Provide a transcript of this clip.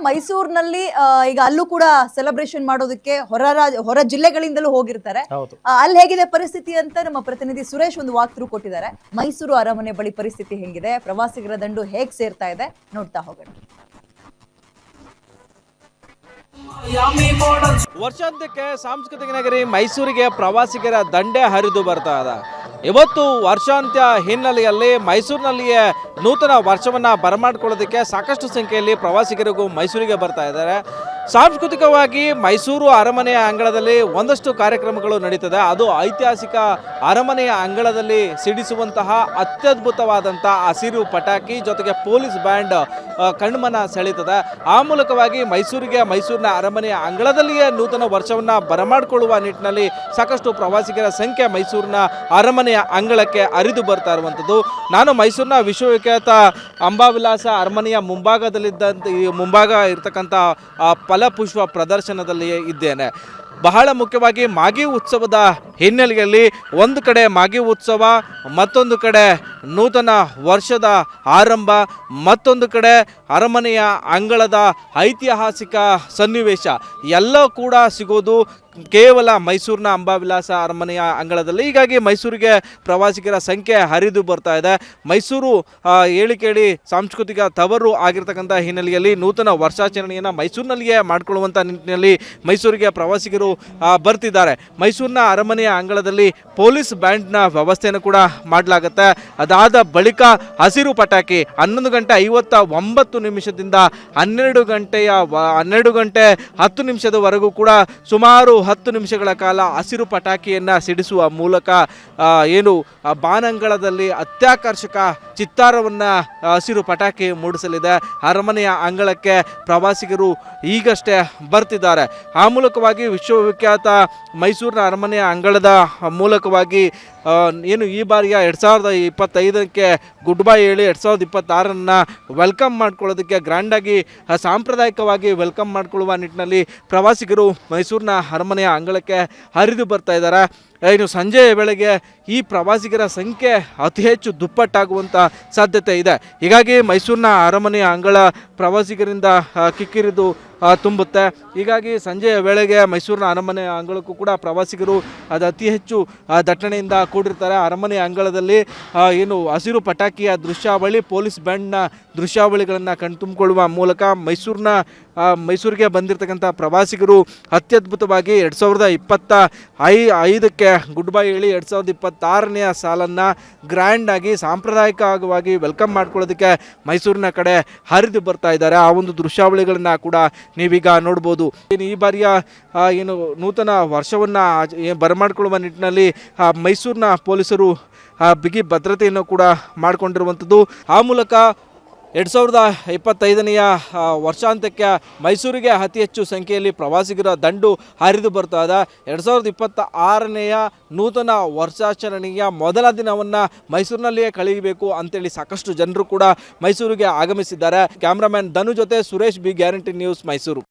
ಮೈಸೂರಿನಲ್ಲಿ ಈಗ ಅಲ್ಲೂ ಕೂಡ ಸೆಲೆಬ್ರೇಷನ್ ಮಾಡೋದಕ್ಕೆ ಹೊರ ಜಿಲ್ಲೆಗಳಿಂದಲೂ ಹೋಗಿರ್ತಾರೆ. ಅಲ್ಲಿ ಹೇಗಿದೆ ಪರಿಸ್ಥಿತಿ ಅಂತ ನಮ್ಮ ಪ್ರತಿನಿಧಿ ಸುರೇಶ್ ಒಂದು ವಾಕ್ ಥ್ರೂ ಕೊಟ್ಟಿದ್ದಾರೆ. ಮೈಸೂರು ಅರಮನೆ ಬಳಿ ಪರಿಸ್ಥಿತಿ ಹೆಂಗಿದೆ, ಪ್ರವಾಸಿಗರ ದಂಡು ಹೇಗ್ ಸೇರ್ತಾ ಇದೆ ನೋಡ್ತಾ ಹೋಗೋಣ. ವರ್ಷಾಂತ್ಯಕ್ಕೆ ಸಾಂಸ್ಕೃತಿಕ ನಗರಿ ಮೈಸೂರಿಗೆ ಪ್ರವಾಸಿಗರ ದಂಡೆ ಹರಿದು ಬರ್ತಾ ಇದೆ. ಇವತ್ತು ವರ್ಷಾಂತ್ಯ ಹಿನ್ನೆಲೆಯಲ್ಲಿ ಮೈಸೂರಿನಲ್ಲಿಯೇ ನೂತನ ವರ್ಷವನ್ನು ಬರಮಾಡಿಕೊಳ್ಳೋದಕ್ಕೆ ಸಾಕಷ್ಟು ಸಂಖ್ಯೆಯಲ್ಲಿ ಪ್ರವಾಸಿಗರಿಗೂ ಮೈಸೂರಿಗೆ ಬರ್ತಾ ಇದ್ದಾರೆ. ಸಾಂಸ್ಕೃತಿಕವಾಗಿ ಮೈಸೂರು ಅರಮನೆಯ ಅಂಗಳದಲ್ಲಿ ಒಂದಷ್ಟು ಕಾರ್ಯಕ್ರಮಗಳು ನಡೀತದೆ. ಅದು ಐತಿಹಾಸಿಕ ಅರಮನೆಯ ಅಂಗಳದಲ್ಲಿ ಸಿಡಿಸುವಂತಹ ಅತ್ಯದ್ಭುತವಾದಂಥ ಹಸಿರು ಪಟಾಕಿ ಜೊತೆಗೆ ಪೊಲೀಸ್ ಬ್ಯಾಂಡ್ ಕಣ್ಮನ ಸೆಳೀತದೆ. ಆ ಮೂಲಕವಾಗಿ ಮೈಸೂರಿನ ಅರಮನೆಯ ಅಂಗಳದಲ್ಲಿಯೇ ನೂತನ ವರ್ಷವನ್ನು ಬರಮಾಡಿಕೊಳ್ಳುವ ನಿಟ್ಟಿನಲ್ಲಿ ಸಾಕಷ್ಟು ಪ್ರವಾಸಿಗರ ಸಂಖ್ಯೆ ಮೈಸೂರಿನ ಅರಮನೆಯ ಅಂಗಳಕ್ಕೆ ಹರಿದು ಬರ್ತಾ ಇರುವಂಥದ್ದು. ನಾನು ಮೈಸೂರಿನ ವಿಶ್ವವಿಖ್ಯಾತ ಅಂಬಾವಿಲಾಸ ಅರಮನೆಯ ಮುಂಭಾಗ ಇರತಕ್ಕಂಥ ಫಲಪುಷ್ಪ ಪ್ರದರ್ಶನದಲ್ಲಿಯೇ ಇದ್ದೇನೆ. ಬಹಳ ಮುಖ್ಯವಾಗಿ ಮಾಗಿ ಉತ್ಸವದ ಹಿನ್ನೆಲೆಯಲ್ಲಿ ಒಂದು ಕಡೆ ಮಾಗಿ ಉತ್ಸವ, ಮತ್ತೊಂದು ಕಡೆ ನೂತನ ವರ್ಷದ ಆರಂಭ, ಮತ್ತೊಂದು ಕಡೆ ಅರಮನೆಯ ಅಂಗಳದ ಐತಿಹಾಸಿಕ ಸನ್ನಿವೇಶ ಎಲ್ಲ ಕೂಡ ಸಿಗೋದು ಕೇವಲ ಮೈಸೂರಿನ ಅಂಬಾವಿಲಾಸ ಅರಮನೆಯ ಅಂಗಳದಲ್ಲಿ. ಹೀಗಾಗಿ ಮೈಸೂರಿಗೆ ಪ್ರವಾಸಿಗರ ಸಂಖ್ಯೆ ಹರಿದು ಬರ್ತಾ ಇದೆ. ಮೈಸೂರು ಕೇಳಿ ಸಾಂಸ್ಕೃತಿಕ ತವರು ಆಗಿರ್ತಕ್ಕಂಥ ಹಿನ್ನೆಲೆಯಲ್ಲಿ ನೂತನ ವರ್ಷಾಚರಣೆಯನ್ನು ಮೈಸೂರಿನಲ್ಲಿಯೇ ಮಾಡಿಕೊಳ್ಳುವಂಥ ನಿಟ್ಟಿನಲ್ಲಿ ಮೈಸೂರಿಗೆ ಪ್ರವಾಸಿಗರು ಬರ್ತಿದ್ದಾರೆ. ಮೈಸೂರಿನ ಅರಮನೆಯ ಅಂಗಳದಲ್ಲಿ ಪೊಲೀಸ್ ಬ್ಯಾಂಡ್ನ ವ್ಯವಸ್ಥೆಯನ್ನು ಕೂಡ ಮಾಡಲಾಗುತ್ತೆ. ಅದಾದ ಬಳಿಕ ಹಸಿರು ಪಟಾಕಿ 11:59 12 ಗಂಟೆ 10 ಕೂಡ ಸುಮಾರು 10 ನಿಮಿಷಗಳ ಕಾಲ ಹಸಿರು ಪಟಾಕಿಯನ್ನು ಸಿಡಿಸುವ ಮೂಲಕ ಬಾನಂಗಳದಲ್ಲಿ ಅತ್ಯಾಕರ್ಷಕ ಚಿತ್ತಾರವನ್ನು ಹಸಿರು ಪಟಾಕಿ ಮೂಡಿಸಲಿದೆ. ಅರಮನೆಯ ಅಂಗಳಕ್ಕೆ ಪ್ರವಾಸಿಗರು ಈಗಷ್ಟೇ ಬರ್ತಿದ್ದಾರೆ. ಆ ಮೂಲಕವಾಗಿ ವಿಶ್ವವಿಖ್ಯಾತ ಮೈಸೂರಿನ ಅರಮನೆಯ ಅಂಗಳದ ಮೂಲಕವಾಗಿ ಈ ಬಾರಿಯ 2025ಕ್ಕೆ ಗುಡ್ ಬೈ ಹೇಳಿ 2026 ವೆಲ್ಕಮ್ ಮಾಡ್ಕೊಳ್ಳೋದಕ್ಕೆ ಗ್ರ್ಯಾಂಡಾಗಿ ಸಾಂಪ್ರದಾಯಿಕವಾಗಿ ವೆಲ್ಕಮ್ ಮಾಡಿಕೊಳ್ಳುವ ನಿಟ್ಟಿನಲ್ಲಿ ಪ್ರವಾಸಿಗರು ಮೈಸೂರಿನ ಅರಮನೆಯ ಅಂಗಳಕ್ಕೆ ಹರಿದು ಬರ್ತಾ ಇದ್ದಾರೆ. ಸಂಜೆಯ ವೇಳೆಗೆ ಈ ಪ್ರವಾಸಿಗರ ಸಂಖ್ಯೆ ಅತಿ ಹೆಚ್ಚು ದುಪ್ಪಟ್ಟಾಗುವಂಥ ಸಾಧ್ಯತೆ ಇದೆ. ಹೀಗಾಗಿ ಮೈಸೂರಿನ ಅರಮನೆಯ ಅಂಗಳ ಪ್ರವಾಸಿಗರಿಂದ ಕಿಕ್ಕಿರಿದು ತುಂಬುತ್ತೆ. ಹೀಗಾಗಿ ಸಂಜೆಯ ವೇಳೆಗೆ ಮೈಸೂರಿನ ಅರಮನೆಯ ಅಂಗಳಕ್ಕೂ ಕೂಡ ಪ್ರವಾಸಿಗರು ಅದು ಅತಿ ಹೆಚ್ಚು ದಟ್ಟಣೆಯಿಂದ ಕೂಡಿರ್ತಾರೆ. ಅರಮನೆಯ ಅಂಗಳದಲ್ಲಿ ಹಸಿರು ಪಟಾಕಿಯ ದೃಶ್ಯಾವಳಿ, ಪೊಲೀಸ್ ಬ್ಯಾಂಡ್ನ ದೃಶ್ಯಾವಳಿಗಳನ್ನು ಕಣ್ತುಂಬಿಕೊಳ್ಳುವ ಮೂಲಕ ಮೈಸೂರಿಗೆ ಬಂದಿರತಕ್ಕಂಥ ಪ್ರವಾಸಿಗರು ಅತ್ಯದ್ಭುತವಾಗಿ 2025ಕ್ಕೆ ಗುಡ್ ಬೈ ಹೇಳಿ 2026ನೇ ಸಾಲನ್ನು ಗ್ರ್ಯಾಂಡಾಗಿ ಸಾಂಪ್ರದಾಯಿಕವಾಗಿ ವೆಲ್ಕಮ್ ಮಾಡ್ಕೊಳ್ಳೋದಕ್ಕೆ ಮೈಸೂರಿನ ಕಡೆ ಹರಿದು ಬರ್ತಾ ಇದ್ದಾರೆ. ಆ ಒಂದು ದೃಶ್ಯಾವಳಿಗಳನ್ನು ಕೂಡ ನೀವೀಗ ನೋಡ್ಬೋದು. ಈ ಬಾರಿಯ ನೂತನ ವರ್ಷವನ್ನು ಬರಮಾಡಿಕೊಳ್ಳುವ ನಿಟ್ಟಿನಲ್ಲಿ ಮೈಸೂರಿನ ಪೊಲೀಸರು ಬಿಗಿ ಭದ್ರತೆಯನ್ನು ಕೂಡ ಮಾಡಿಕೊಂಡಿರುವಂಥದ್ದು. ಆ ಮೂಲಕ 2025ನೇ ವರ್ಷಾಂತ್ಯಕ್ಕೆ ಮೈಸೂರಿಗೆ ಅತಿ ಹೆಚ್ಚು ಸಂಖ್ಯೆಯಲ್ಲಿ ಪ್ರವಾಸಿಗರ ದಂಡು ಹರಿದು ಬರ್ತಾ ಇದೆ. 2026ನೇ ನೂತನ ವರ್ಷಾಚರಣೆಯ ಮೊದಲ ದಿನವನ್ನು ಮೈಸೂರಿನಲ್ಲಿಯೇ ಕಳೆಯಬೇಕು ಅಂತೇಳಿ ಸಾಕಷ್ಟು ಜನರು ಕೂಡ ಮೈಸೂರಿಗೆ ಆಗಮಿಸಿದ್ದಾರೆ. ಕ್ಯಾಮ್ರಾಮನ್ ಧನು ಜೊತೆ Suresh, B guarantee news, Mysuru.